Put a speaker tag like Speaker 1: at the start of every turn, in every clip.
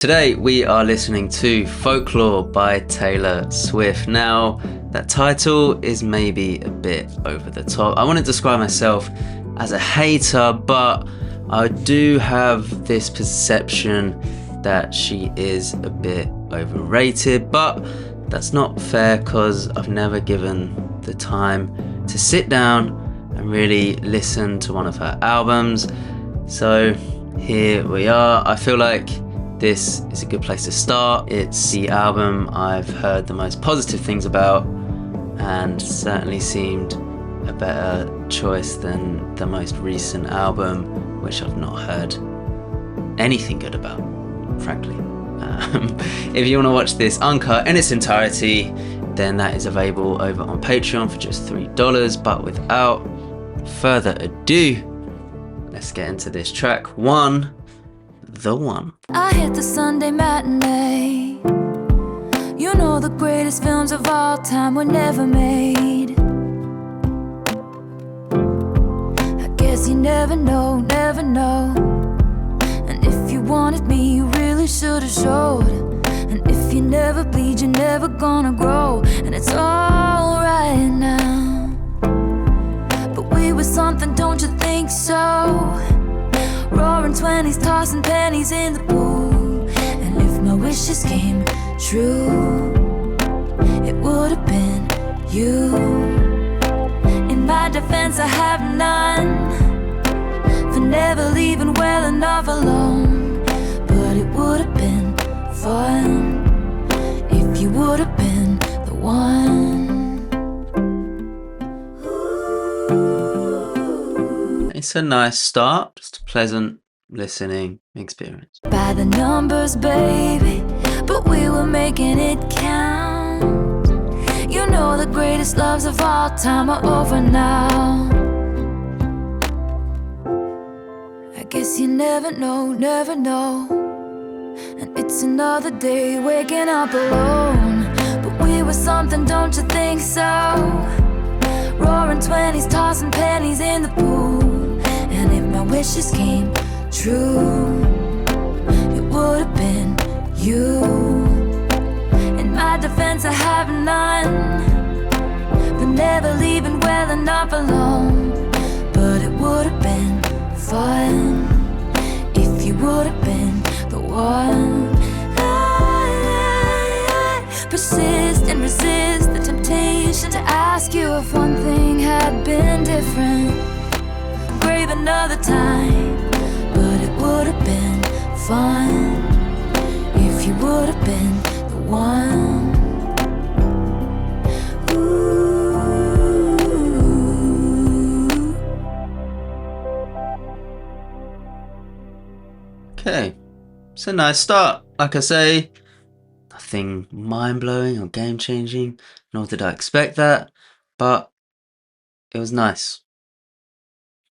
Speaker 1: Today we are listening to Folklore by Taylor Swift. Now, that title is maybe a bit over the top. I wouldn't describe myself as a hater, but I do have this perception that she is a bit overrated, but that's not fair because I've never given the time to sit down and really listen to one of her albums. So here we are. I feel like this is a good place to start. It's the album I've heard the most positive things about and certainly seemed a better choice than the most recent album, which I've not heard anything good about, frankly. If you want to watch this uncut in its entirety, then that is available over on Patreon for just $3. But without further ado, let's get into this track. The One.
Speaker 2: I hit the Sunday matinee. You know the greatest films of all time were never made. I guess you never know, never know. And if you wanted me, you really should have showed. And if you never bleed, you're never gonna grow. And it's all right now, but we were something, don't you think so? Roaring 20s, tossing pennies in the pool. And if my wishes came true, it would have been you. In my defense, I have none for never leaving well enough alone. But it would have been fun if you would have been the one.
Speaker 1: It's a nice start, just a pleasant listening experience.
Speaker 2: By the numbers, baby, but we were making it count. You know the greatest loves of all time are over now. I guess you never know, never know. And it's another day waking up alone. But we were something, don't you think so? Roaring 20s, tossing pennies in the pool. And if my wishes came true, it would have been you. In my defense, I have none for never leaving well enough alone. But it would have been fun if you would have been the one. I persist and resist the temptation to ask you if one thing had been different. Brave another time, but it would have been fun if you would have been the one. Ooh.
Speaker 1: Okay, it's a nice start. Like I say, nothing mind-blowing or game-changing, nor did I expect that, but it was nice.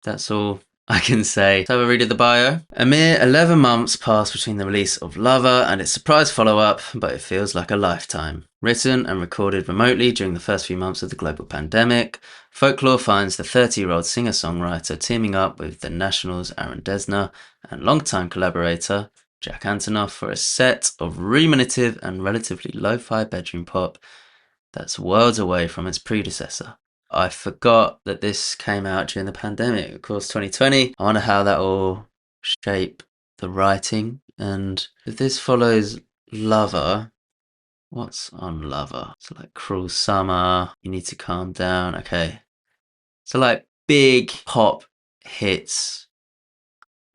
Speaker 1: That's all I can say. So have a read of the bio. A mere 11 months passed between the release of Lover and its surprise follow-up, but it feels like a lifetime. Written and recorded remotely during the first few months of the global pandemic, Folklore finds the 30-year-old singer-songwriter teaming up with The National's Aaron Dessner and longtime collaborator Jack Antonoff for a set of ruminative and relatively lo-fi bedroom pop that's worlds away from its predecessor. I forgot that this came out during the pandemic, of course, 2020. I wonder how that will shape the writing. And if this follows Lover, what's on Lover? So like Cruel Summer, You Need to Calm Down. Okay. So like big pop hits,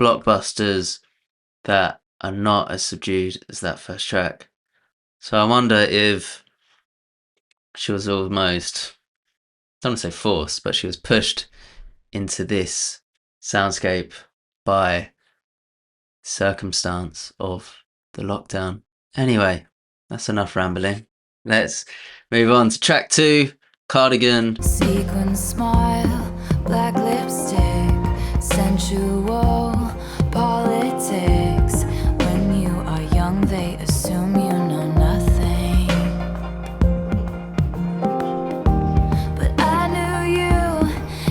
Speaker 1: blockbusters that are not as subdued as that first track. So I wonder if she was almost, I don't want to say forced, but she was pushed into this soundscape by circumstance of the lockdown. Anyway, that's enough rambling. Let's move on to track 2, Cardigan.
Speaker 2: Sequin smile, black lipstick, sensual politics. When you are young, they assume you know nothing. But I knew you,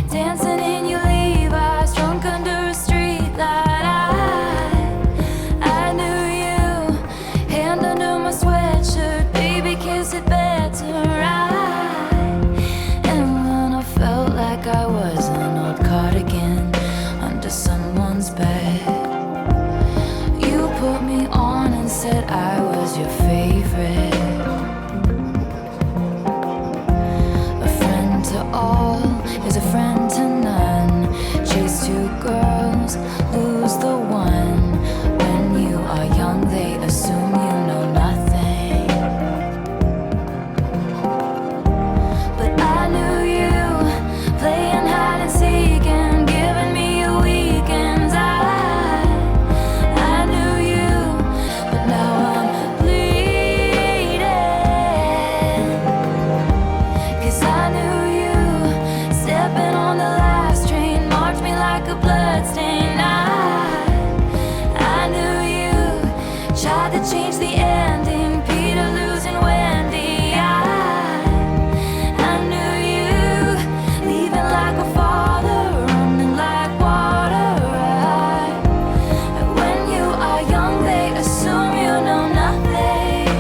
Speaker 2: dancing in your Levi's, drunk under a street light. I knew you said I was your favorite. A friend to all is a friend to none. Chase two girls, lose the one. When you are young, they assume you know nothing. But I knew you, playing hide and seek and giving me your weekends. I knew you, but now I'm bleeding. 'Cause I knew you, stepping on the last train, marked me like a bloodstain. I knew you, tried to change the ending, Peter losing Wendy. I knew you, leaving like a father, running like water. When you are young, they assume you know nothing.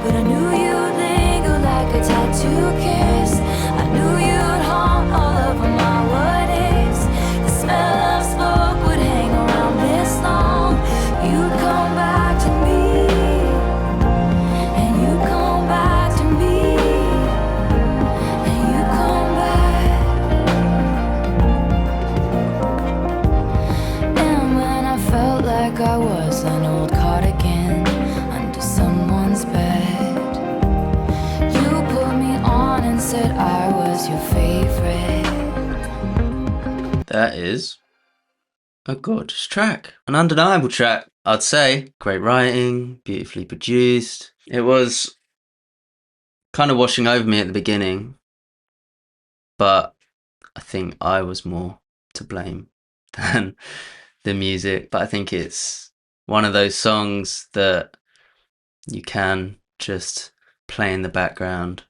Speaker 2: But I knew you'd linger like a tattoo kiss. I knew you'd haunt all over my what ifs. The smell of smoke would hang around this long. You'd come back to me, and you come back to me, and you come back. And when I felt like I was an old cardigan under someone's bed, you put me on and said I was your favorite.
Speaker 1: That is a gorgeous track. An undeniable track, I'd say. Great writing, beautifully produced. It was kind of washing over me at the beginning, but I think I was more to blame than the music. But I think it's one of those songs that you can just play in the background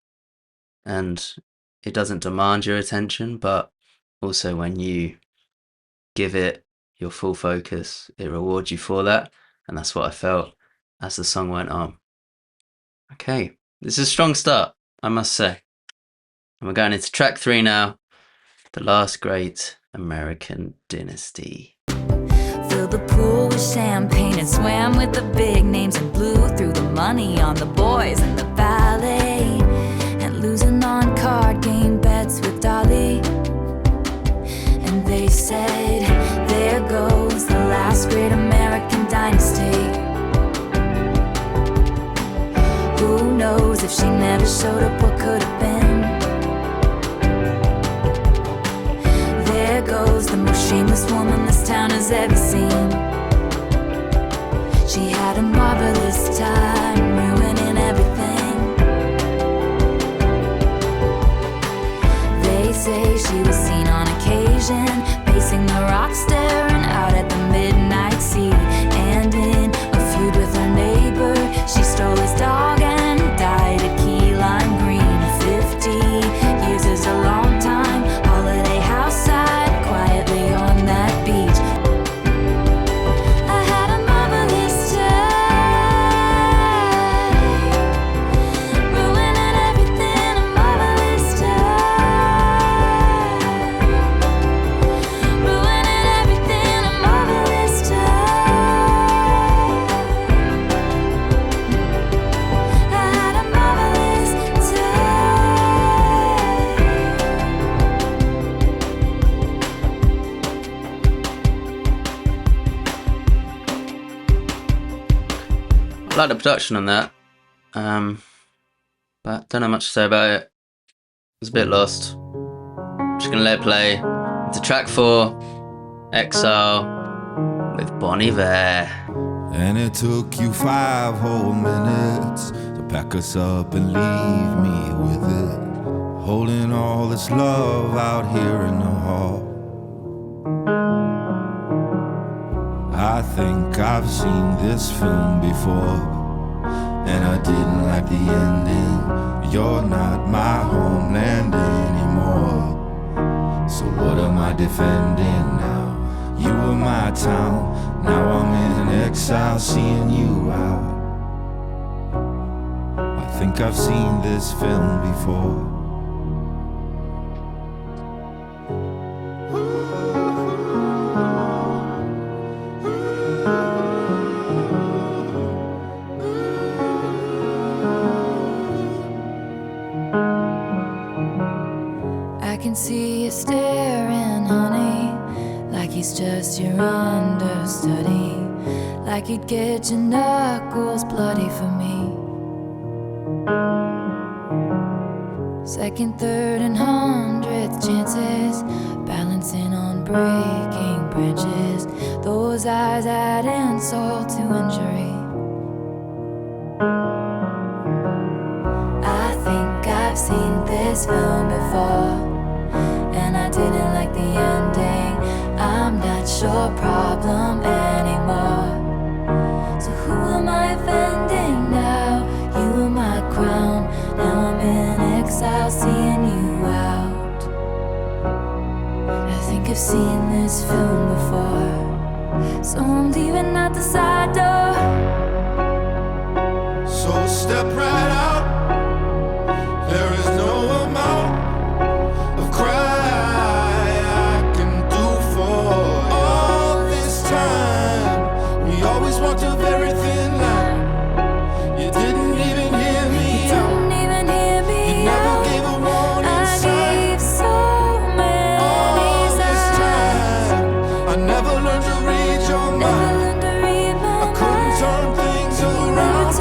Speaker 1: and it doesn't demand your attention, but also when you give it your full focus, it rewards you for that. And that's what I felt as the song went on. Okay, this is a strong start, I must say. And we're going into track 3 now, The Last Great American Dynasty.
Speaker 2: Filled the pool with champagne and swam with the big names and blew through the money on the boys and the ballet, and losing on card game bets with Dolly. And they said, there goes the last great American dynasty. Who knows if she never showed up, what could have been? There goes the most shameless woman this town has ever seen. She had a marvelous time ruining everything. They say she was seen on occasion pacing the rocks, staring out at the midnight sea. And in a feud with her neighbor, she stole his dog and died at Key Lime Green. 50 years is a long time. Holiday house side, quietly on that beach. I had a marvelous time, ruining everything. A marvelous time, ruining everything. A marvelous time. I had a marvelous
Speaker 1: I like the production on that, but don't know much to say about it. I was a bit lost. Just gonna let it play into track 4, Exile with Bon Iver.
Speaker 3: And it took you 5 whole minutes to pack us up and leave me with it, holding all this love out here in the hall. I think I've seen this film before, and I didn't like the ending. You're not my homeland anymore, so what am I defending now? You were my town, now I'm in exile, seeing you out. I think I've seen this film before.
Speaker 2: like you'd get your knuckles bloody for me. Second, third, and 100th chances, balancing on breaking branches. Those eyes add insult to injury. I think I've seen this film before, and I didn't like the ending. I'm not your problem anymore. So who am I offending now? You were my crown, now I'm in exile, seeing you out. I think I've seen this film before, so I'm leaving out the side door.
Speaker 3: So step right out. There is no amount of cry I can do for all this time. We always walked a very thin line. You didn't even hear me out. You never gave a warning sign.
Speaker 2: I gave so many
Speaker 3: All this time, I never learned to read your mind. I couldn't turn things around,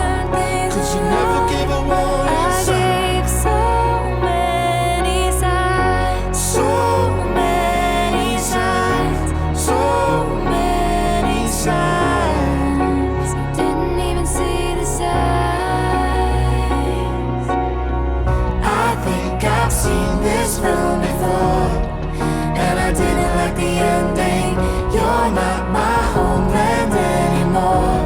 Speaker 3: 'cause you never gave a warning sign. This film before, and I didn't like the ending. You're not my homeland anymore.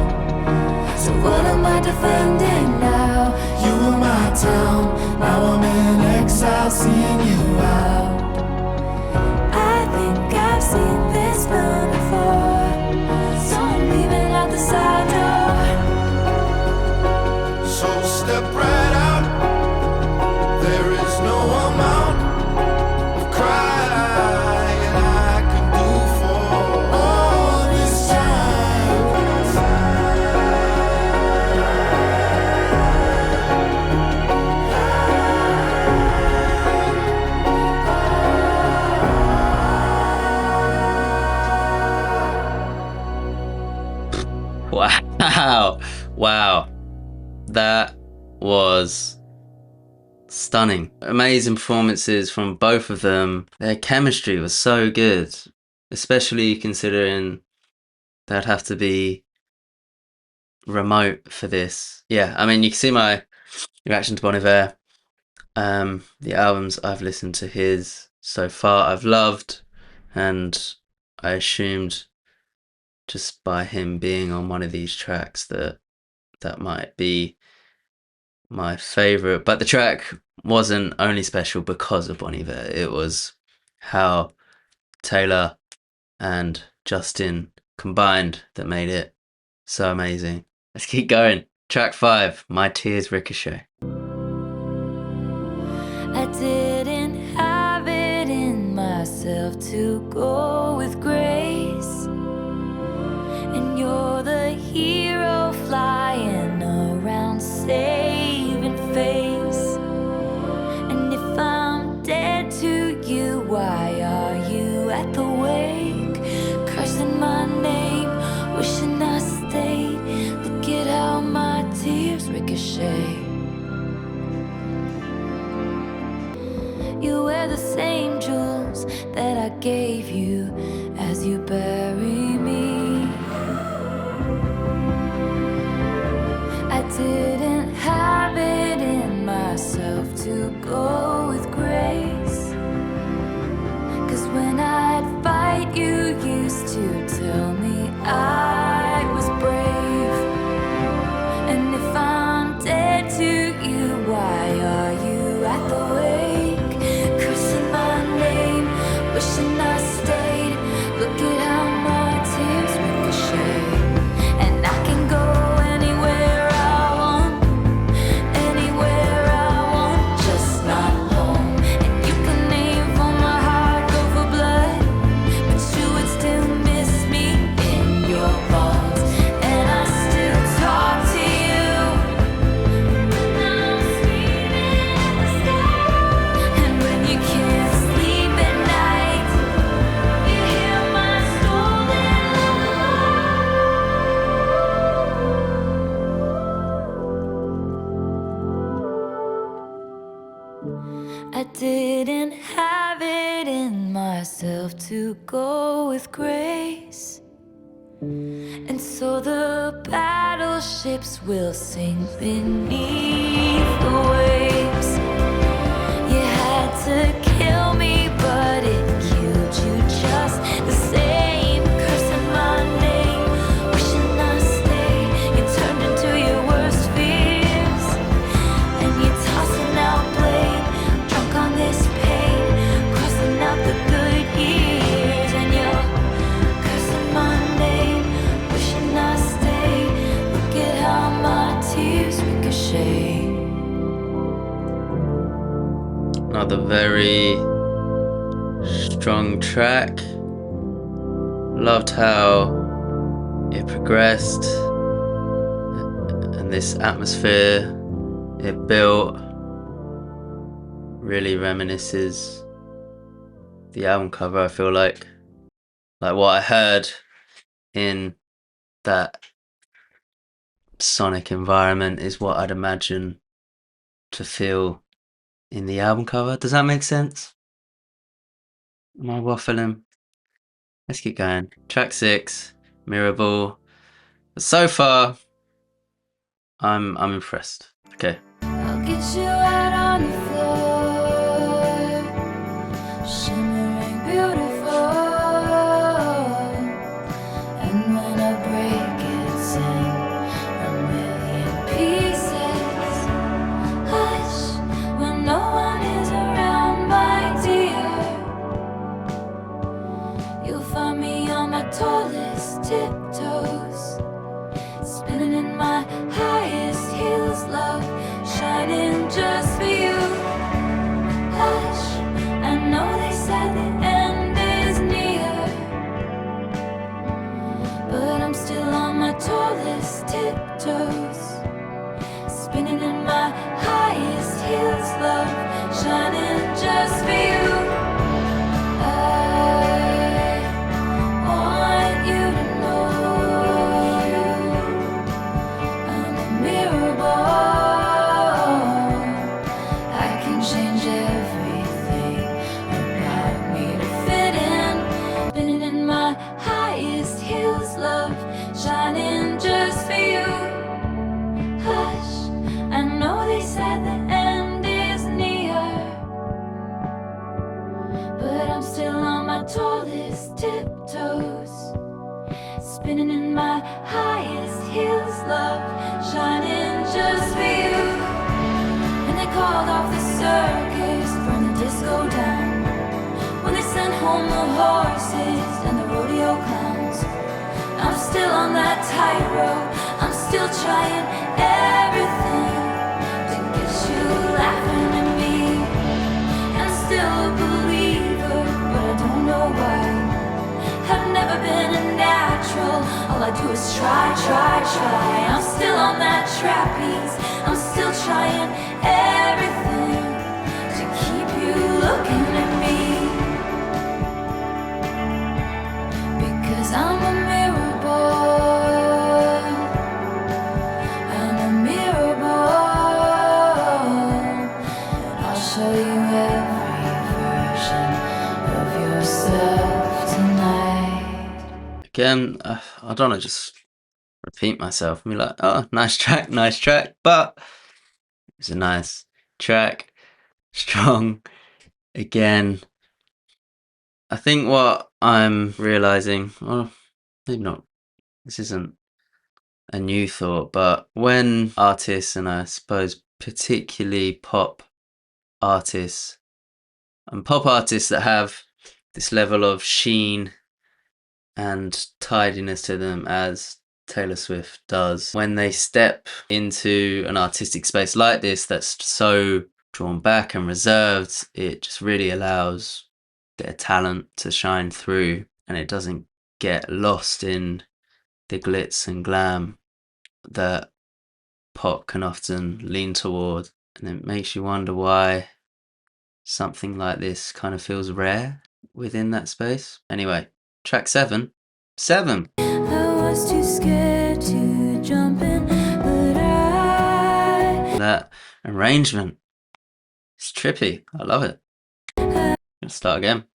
Speaker 3: So what am I defending now? You were my town, now I'm in exile, seeing you out. I think I've seen this film before, so I'm leaving out the side door. So step right out. There is no amount of crying I can do for all this time.
Speaker 1: Wow. Wow. That was stunning. Amazing performances from both of them. Their chemistry was so good, especially considering they'd have to be remote for this. Yeah, I mean, you can see my reaction to Bon Iver. The albums I've listened to his so far I've loved, and I assumed just by him being on one of these tracks that might be my favorite. But the track wasn't only special because of Bon Iver. It was how Taylor and Justin combined that made it so amazing. Let's keep going. Track 5, My Tears Ricochet.
Speaker 2: I didn't have it in myself to go with grace, and you're the hero flying around saving face. And if I'm dead to you, why are you at the wake, cursing my name, wishing I stayed? Look at how my tears ricochet. You wear the same jewels that I gave you as you bury me. I didn't have it in myself to go with grace, 'cause when I'd fight you used to tell me I was brave. And if I'm dead to you, why are you at the wake, cursing my name, wishing I stayed? Look at how my tears ricochet. And I can go anywhere I want, just not I didn't have it in myself to go with grace. And so the battleships will sink beneath the waves. You had to kill me, but it killed you just the same. Cursing my name, wishing I stayed. You turned into your worst fears, and you're tossing out blame, drunk on this pain, crossing out the good years. And you're cursing my name, wishing I stayed. Look at how my tears ricochet.
Speaker 1: Another very strong track. Loved how it progressed and this atmosphere it built really reminisces the album cover. I feel like what I heard in that sonic environment is what I'd imagine to feel in the album cover. Does that make sense? Am I waffling? Let's keep going. Track 6, Mirror Ball. So far, I'm impressed. Okay.
Speaker 2: I'll get you out on the floor, shimmering beautiful. And when I break it's in a million pieces. Hush, when no one is around, my dear. You'll find me on my tallest tiptoes, spinning in my highest heels, love, shining just for you. Hush, I know they said the end is near, but I'm still on my tallest tiptoes, spinning in my highest heels, love, shining just for you. I want you to know I'm a mirror ball. I can change everything about me to fit in. Spinning in my highest heels, love, shining just for you. Hush, I know they said the end is near, but I'm still on my tallest tiptoes, spinning in my highest heels, love, shining just for you. And they called off the circus, burned the disco down, when they sent home the horses and the rodeo clowns. I'm still on that tightrope, I'm still trying everything to get you laughing at me. I'm still a believer, but I don't know why. I've never been a natural, all I do is try. I'm still on that trapeze, I'm still trying everything to keep you looking at me. Because I'm a mirror ball, I'm a mirror ball, and I'll show you every version of yourself tonight.
Speaker 1: Again, I don't want to just repeat myself and be like, oh, nice track, but it's a nice track, strong. Again, I think what I'm realizing, well, maybe not, this isn't a new thought, but when artists, and I suppose particularly pop artists that have this level of sheen and tidiness to them as Taylor Swift does, when they step into an artistic space like this that's so drawn back and reserved, it just really allows their talent to shine through, and it doesn't get lost in the glitz and glam that pop can often lean toward. And it makes you wonder why something like this kind of feels rare within that space. Anyway, track 7. I
Speaker 2: was too scared to jump in, but
Speaker 1: that arrangement It's trippy. I love it. Let's start again.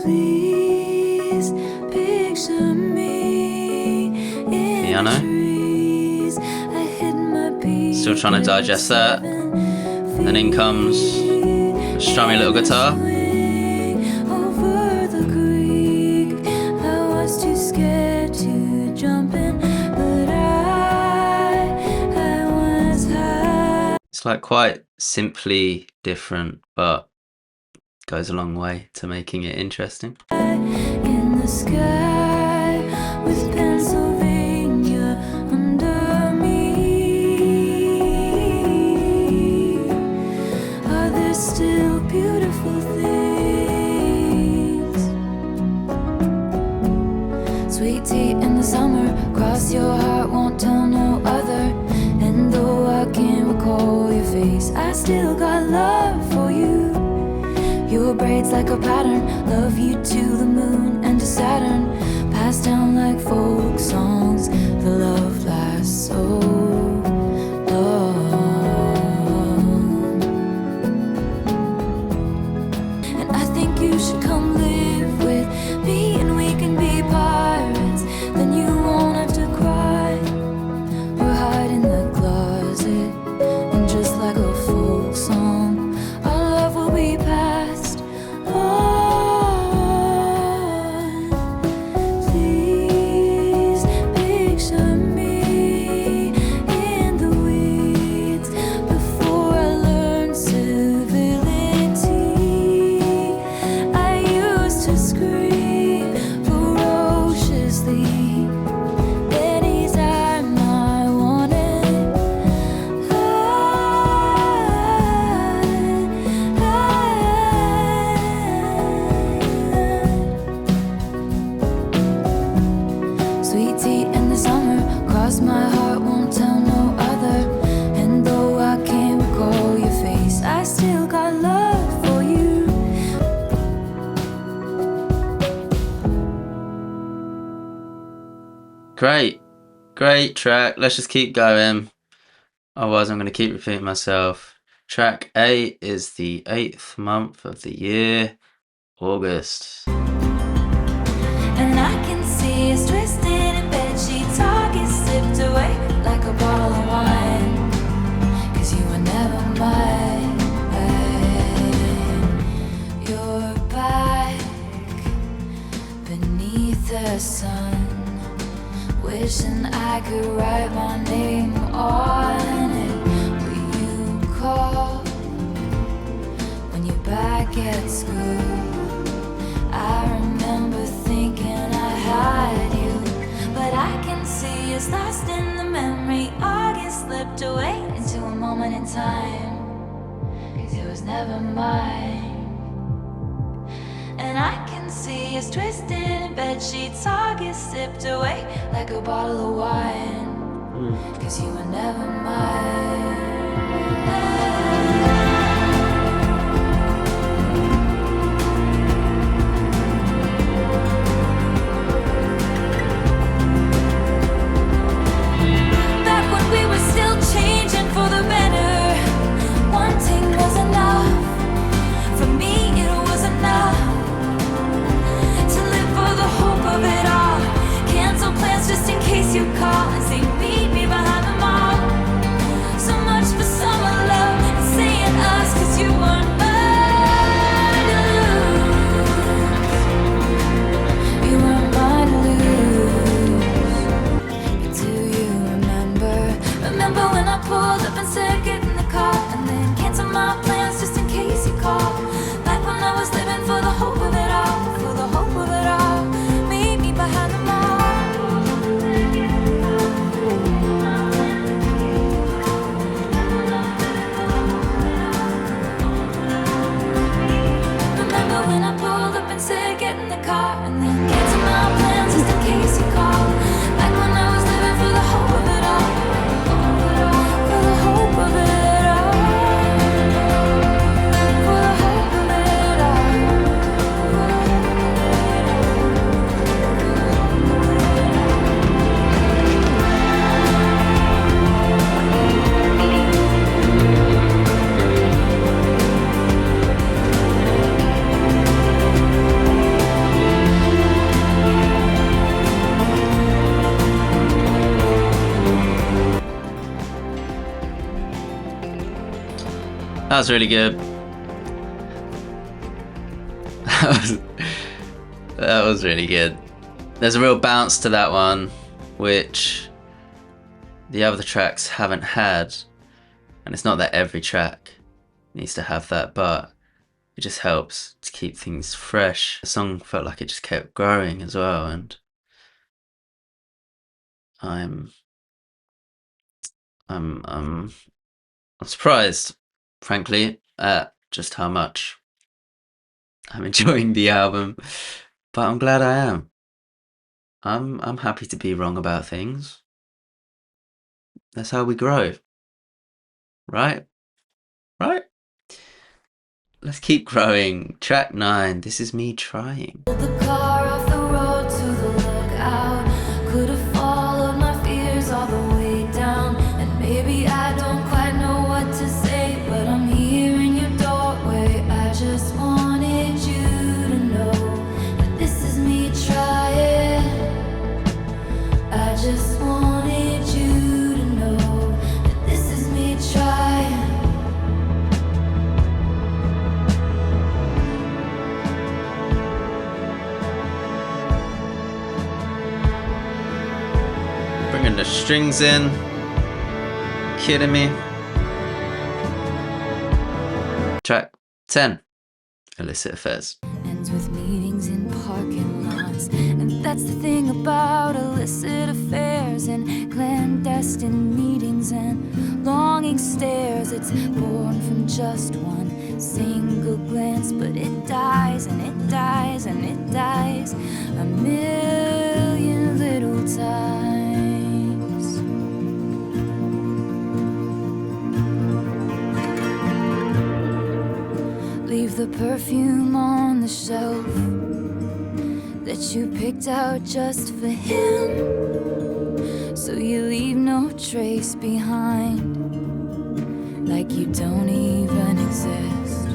Speaker 2: Please picture me in
Speaker 1: Piano.
Speaker 2: trees. I hid my beat.
Speaker 1: Still trying to digest that. And then in comes a strummy little guitar.
Speaker 2: Over the creek. I was too scared to jump in, but I was high.
Speaker 1: It's like quite simply different, but goes a long way to making it interesting.
Speaker 2: In the sky with Pennsylvania under me. Are there still beautiful things? Sweet tea in the summer, cross your heart, won't tell no other. And though I can't recall your face, I still got love for you. Your braids like a pattern, love you to the moon and to Saturn. Passed down like folk songs, the love lasts so long. And I think you should come live with me, and we can be pirates. Then you won't have to cry or hide in the closet. And just like a folk song, our love will be passed on. Please picture me in the weeds before I learned civility. I used to scream ferociously anytime I wanted. Sweet tea in the summer, cross my heart, won't tell no other. And though I can't recall your face, I still got love for you.
Speaker 1: Great track. Let's just keep going. Otherwise, I'm going to keep repeating myself. Track 8 is the 8th month of the year, August.
Speaker 2: And I can see us twisted in bed sheets, all get slipped away like a bottle of wine. 'Cause you were never mine. You're back beneath the sun, wishing I could write my name on it. Will you call when you're back at school? I remember thinking I had you, but I can see us lost in the memory. August slipped away into a moment in time, 'cause it was never mine. And I can see us twisted in bed sheets, August sipped away like a bottle of wine, 'cause you were never mine. Back when we were still changing for the better, wanting was enough. For me it was enough to live for the hope of it all. Cancel plans just in case you call and say meet me behind the mall. So much for summer love and saying us, 'cause you weren't mine to lose. You weren't mine to lose. Do you remember? Remember when I pulled up and said get in the car, and then cancel my plans just in case you call. Back when I was living for the hope of it all, for the hope of it all. Meet me behind the mall. Remember when I pulled up and said get in the car, and then cancel my plans just in case you call. Back when I was living for the hope of it all, for the hope of
Speaker 1: That was really good. That was really good. There's a real bounce to that one, which the other tracks haven't had. And it's not that every track needs to have that, but it just helps to keep things fresh. The song felt like it just kept growing as well, and I'm surprised, frankly, at just how much I'm enjoying the album, but I'm glad I am. I'm happy to be wrong about things. That's how we grow. Right? Right? Let's keep growing. Track 9, This Is Me Trying.
Speaker 2: Pulled the car off the road to the lookout. Could have followed my fears all the way down. And maybe I don't quite know what to say, but I'm here in your doorway. I just wanted you to know that this is me trying. I just wanted you to know that this is me trying.
Speaker 1: Bringing the strings in. Kidding me? Track 10, Illicit Affairs.
Speaker 2: Ends with meetings in parking lots. And that's the thing about illicit affairs and clandestine meetings and longing stares. It's born from just one single glance, but it dies and it dies and it dies a million little times. Leave the perfume on the shelf that you picked out just for him, so you leave no trace behind, like you don't even exist.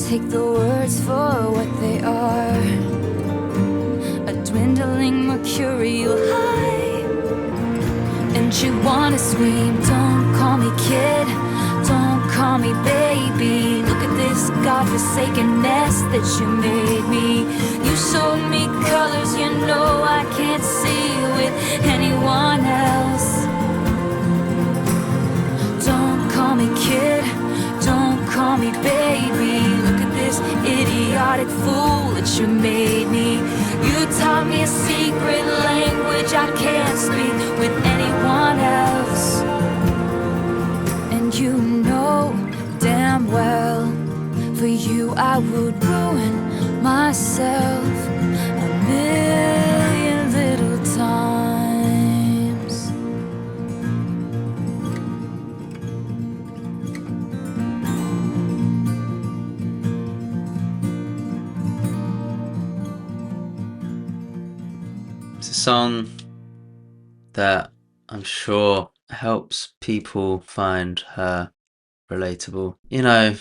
Speaker 2: Take the words for what they are, a dwindling mercurial high, and you wanna scream, don't call me kid, don't call me baby. Look at this godforsaken nest that you made me. You showed me colors you know I can't see with anyone else. Don't call me kid, don't call me baby. Look at this idiotic fool that you made me. You taught me a secret language I can't speak with anyone else. And you know damn well, for you I would ruin myself a million little times.
Speaker 1: It's a song that I'm sure helps people find her relatable. You know,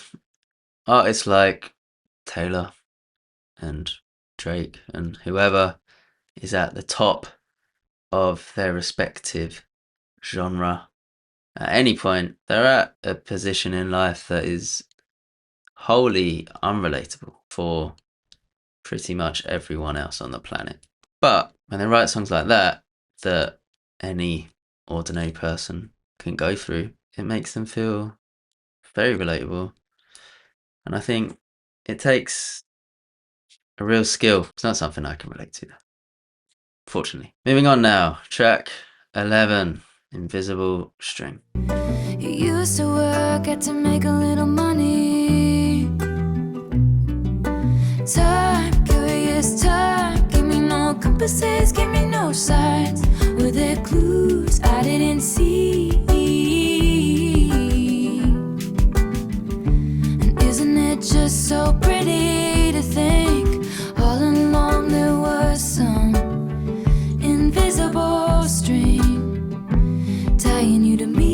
Speaker 1: artists like Taylor and Drake and whoever is at the top of their respective genre. At any point, they're at a position in life that is wholly unrelatable for pretty much everyone else on the planet. But when they write songs like that, that any ordinary person can go through, it makes them feel very relatable. And I think it takes a real skill. It's not something I can relate to, fortunately. Moving on now, track 11, Invisible String.
Speaker 2: You used to work at to make a little money. Time, curious time. Give me no compasses, give me no signs. Were there clues I didn't see? And isn't it just so pretty to think all along there was some invisible string tying you to me?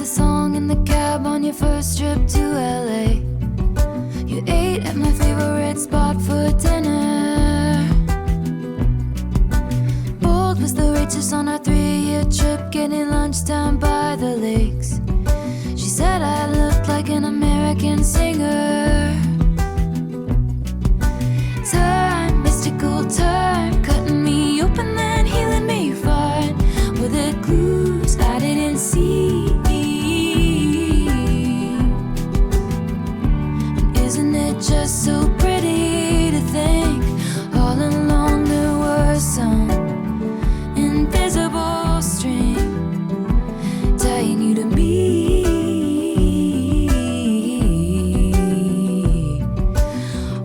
Speaker 2: Song in the cab on your first trip to LA. You ate at my African singer. Time, mystical time, cutting me open then healing me fine with the clues I didn't see. Isn't it just so pretty to think all along there was some invisible string tying you to me?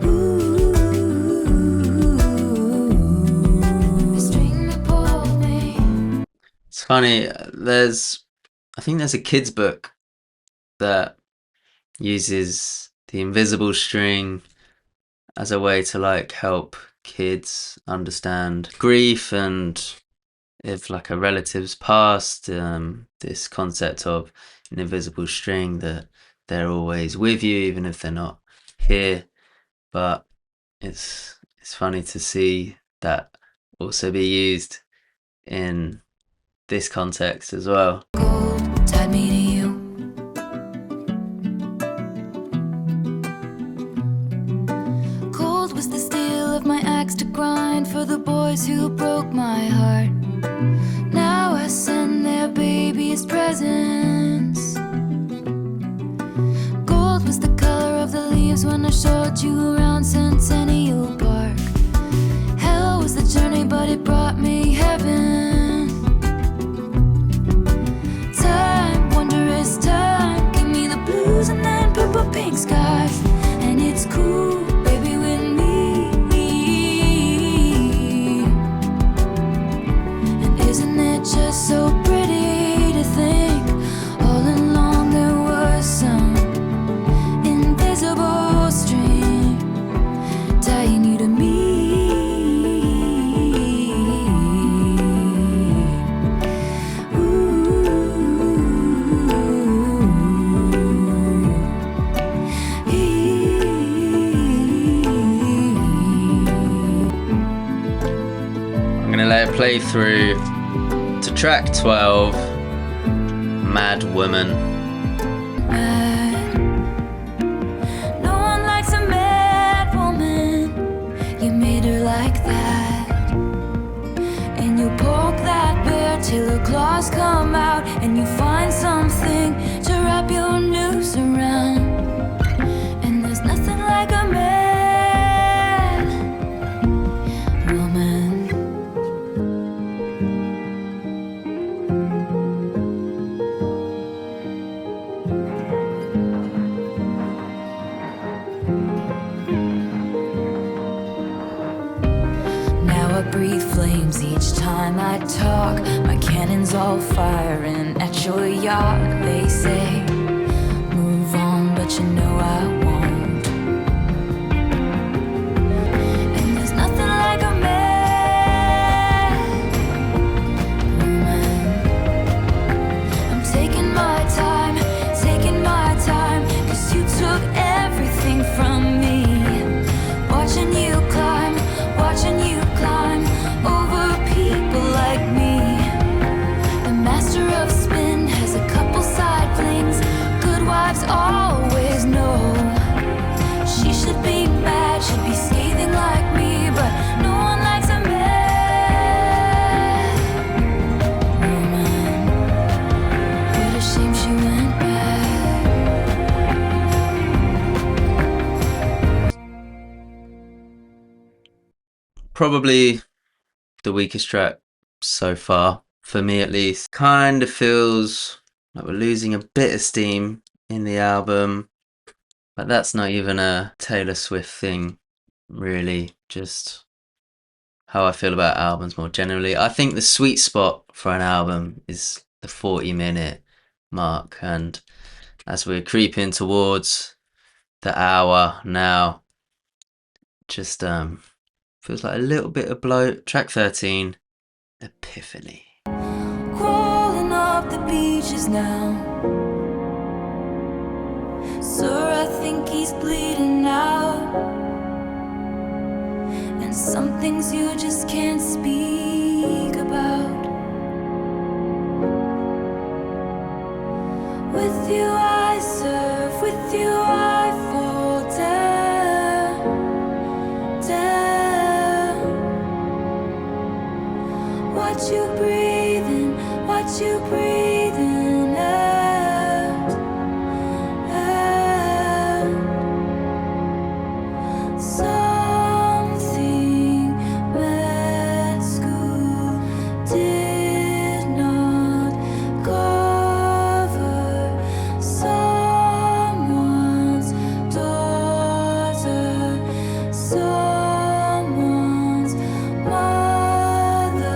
Speaker 2: Ooh, the string that pulled me.
Speaker 1: It's funny, I think there's a kid's book that uses the invisible string as a way to like help kids understand grief, and if like a relative's passed, this concept of an invisible string, that they're always with you even if they're not here. But it's funny to see that also be used in this context as well.
Speaker 2: Gold tied me to you. Cold was the steel of my axe to grind for the boys who broke my heart. Now I send their babies presents. Gold was the color of the leaves when I showed you around Centennial Park. Hell was the journey, but it brought me heaven. Time, wondrous time, give me the blues and then purple pink skies. And it's cool, baby, with me. And isn't it just so pretty to think all along there was some invisible string tying you to me.
Speaker 1: I'm gonna let it play through to track 12, Mad Woman.
Speaker 2: Mad. No one likes a mad woman. You made her like that. And you poke that bear till her claws come out, and you find something to wrap your noose around. And there's nothing like a mad woman. Now I breathe flames each time I talk. My cannons all firing at your yacht. They say, move on, but you know I won't. And there's nothing like a mad woman. I'm taking my time, 'cause you took everything from me. Watching you climb over people like me. The master of spin has a couple side flings. Good wives always know. She should be mad, should be scathing like me, but no one likes a mad woman. What a shame she went bad.
Speaker 1: Probably the weakest track so far, for me at least. Kind of feels like we're losing a bit of steam in the album, but that's not even a Taylor Swift thing, really. Just how I feel about albums more generally. I think the sweet spot for an album is the 40-minute mark, and as we're creeping towards the hour now, just feels like a little bit of bloat. Track 13, Epiphany.
Speaker 2: Crawling up the beaches now. Sir, I think he's bleeding out. And some things you just can't speak about. With you I serve, with you I you breathing out, out. Something that school did not cover. Someone's daughter, someone's mother.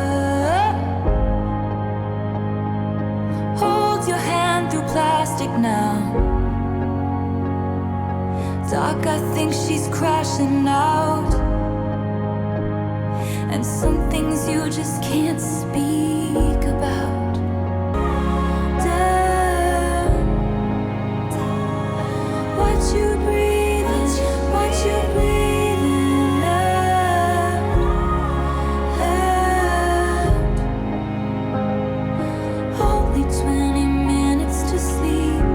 Speaker 2: Hold your hand through plastic now. Doc, I think she's crashing out. And some things you just can't speak about. Down. What you breathing, what you breathing out, out. Only 20 minutes to sleep,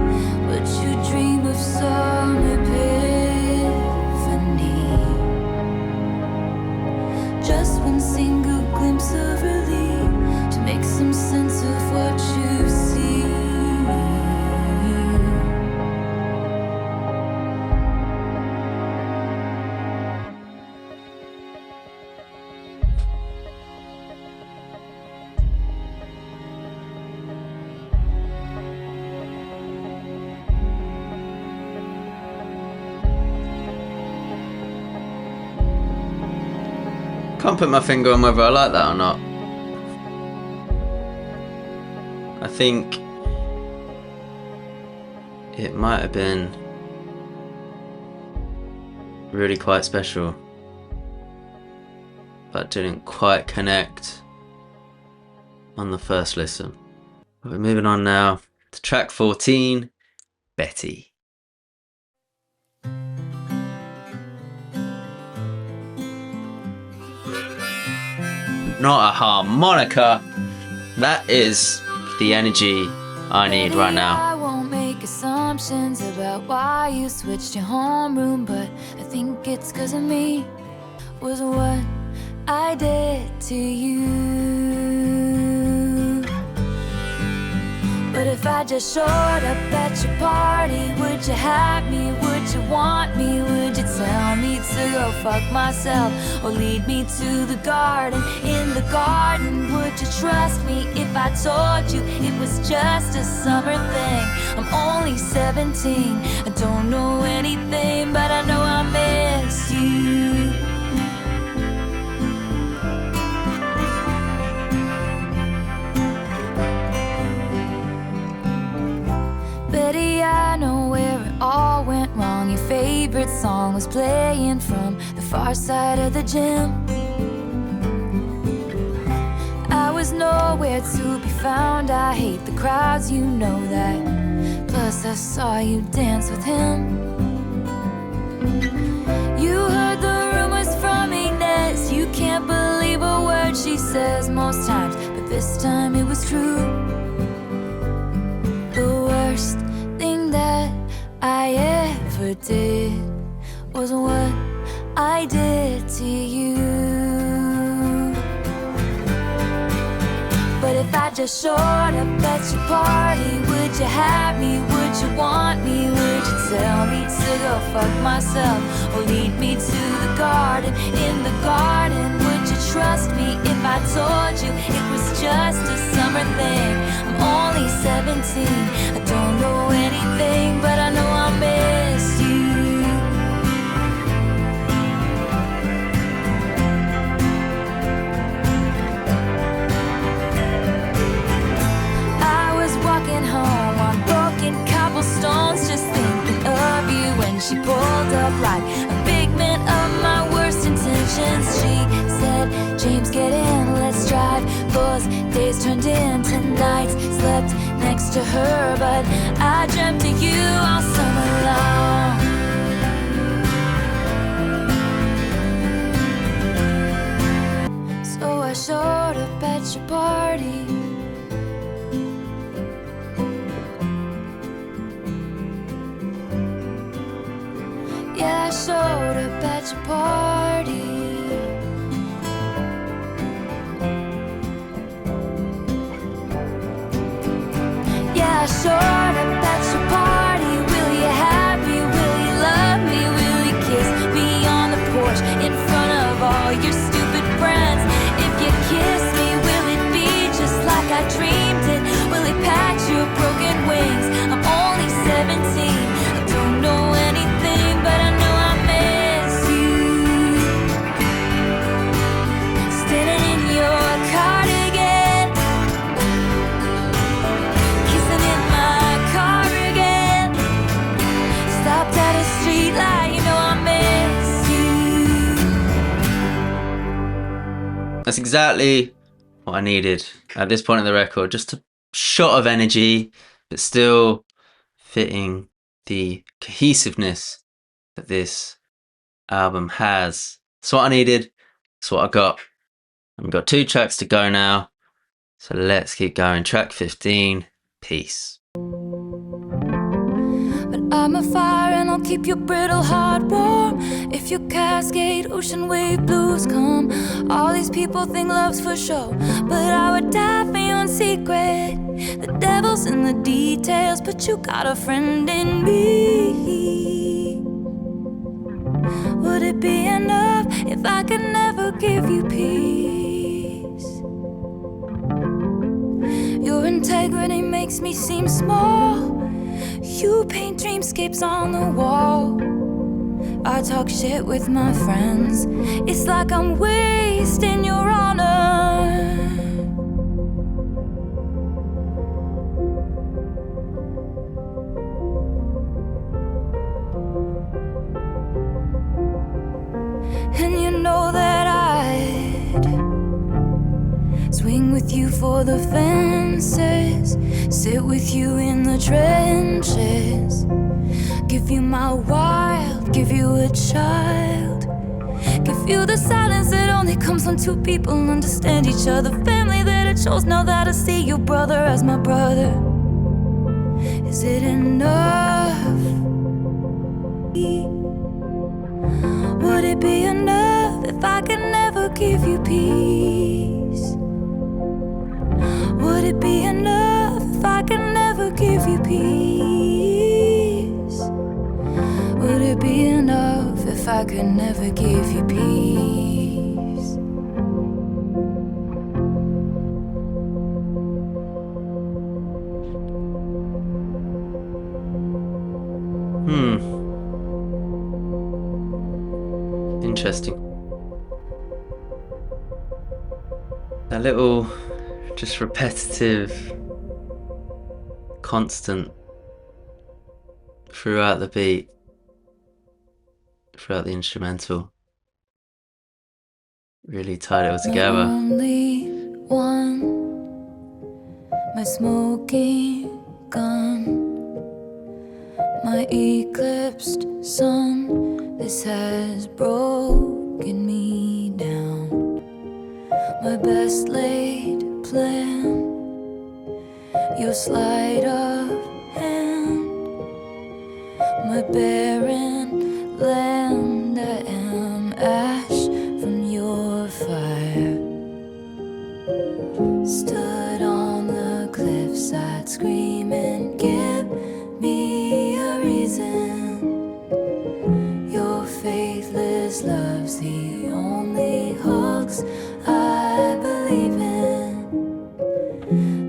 Speaker 2: but you dream of some epiphany. Just one single glimpse of relief to make some sense of what you see.
Speaker 1: Can't put my finger on whether I like that or not. I think it might have been really quite special, but didn't quite connect on the first listen. We're moving on now to track 14, Betty. Not a harmonica. That is the energy I need right now.
Speaker 2: I won't make assumptions about why you switched your homeroom, but I think it's 'cause of me. Was what I did to you. But if I just showed up at your party, would you have me? Would you want me? Would you tell me to go fuck myself or lead me to the garden? In the garden, would you trust me if I told you it was just a summer thing? I'm only 17, I don't know anything, but I know I miss you. Betty, I know where it all went wrong. Your favorite song was playing from the far side of the gym. I was nowhere to be found. I hate the crowds, you know that. Plus I saw you dance with him. You heard the rumors from Inez. You can't believe a word she says most times, but this time it was true. The worst thing that I ever did was what I did to you. But if I just showed up at your party, would you have me? Would you want me? Would you tell me to go fuck myself or lead me to the garden? In the garden, would you trust me if I told you it was just a summer thing? I'm only 17, I don't know anything, but I know I miss you. I was walking home on broken cobblestones, just thinking of you when she pulled up like a figment of my worst intentions. She said, James, get in, let's drive. Those days turned into nights, slept next to her, but I dreamt of you all summer long. So I showed up at your party. Yeah, I showed up at your party.
Speaker 1: That's exactly what I needed at this point in the record. Just a shot of energy, but still fitting the cohesiveness that this album has. That's what I needed. That's what I got. And we've got 2 tracks to go now. So let's keep going. Track 15, Peace.
Speaker 2: But I'm a fire and I'll keep your brittle heart warm. If your cascade ocean wave blues come, all these people think love's for show, but I would die for you in secret. The devil's in the details, but you got a friend in me. Would it be enough if I could never give you peace? Your integrity makes me seem small. You paint dreamscapes on the wall. I talk shit with my friends. It's like I'm wasting your honor. And you know that I'd swing with you for the fences, sit with you in the trenches, give you my wild, give you a child, give you the silence that only comes when 2 people understand each other, family that I chose now that I see your brother as my brother. Is it enough? Would it be enough if I could never give you peace? Would it be enough if I could never give you peace? Would it be enough if I could never give you peace?
Speaker 1: Interesting. A little just repetitive, constant throughout the beat, throughout the instrumental. Really tied it all together.
Speaker 2: Only one, my smoking gun, my eclipsed sun. This has broken me down. My best laid plan, your sleight of hand, my barren land. I am ash from your fire. Stood on the cliffside screaming, give me a reason. Your faithless love's the only hoax I believe in.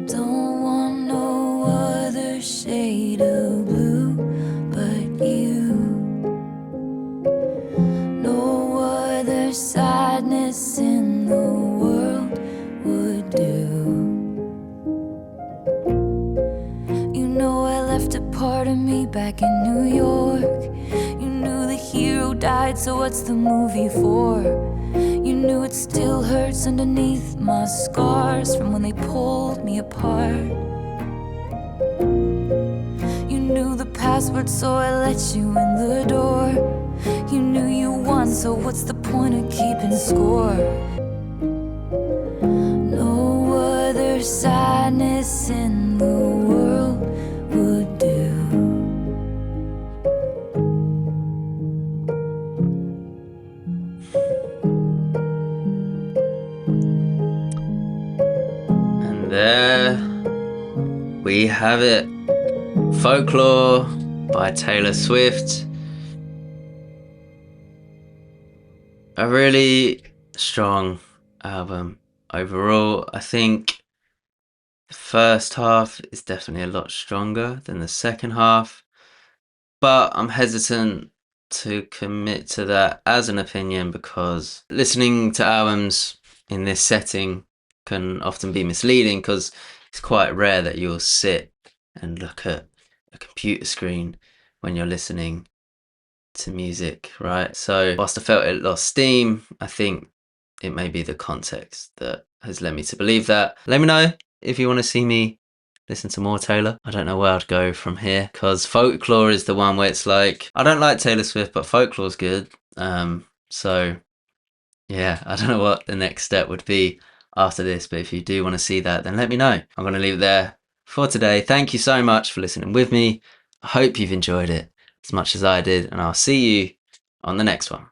Speaker 2: Don't want no other shade of blue but you. No other sadness in the world would do. You know I left a part of me back in New York. You knew the hero died, so what's the movie for? You knew it still hurts underneath my scars from when they pulled me apart. You knew the password, so I let you in the door. You knew you won, so what's the point of keeping score? No other sadness in the world would do.
Speaker 1: There we have it. Folklore by Taylor Swift. A really strong album overall. I think the first half is definitely a lot stronger than the second half, but I'm hesitant to commit to that as an opinion because listening to albums in this setting can often be misleading because it's quite rare that you'll sit and look at a computer screen when you're listening to music, right? So whilst I felt it lost steam, I think it may be the context that has led me to believe that. Let me know if you want to see me listen to more Taylor. I don't know where I'd go from here, because Folklore is the one where it's like, I don't like Taylor Swift, but Folklore's good. So yeah, I don't know what the next step would be after this, but if you do want to see that, then let me know. I'm going to leave it there for today. Thank you so much for listening with me. I hope you've enjoyed it as much as I did, and I'll see you on the next one.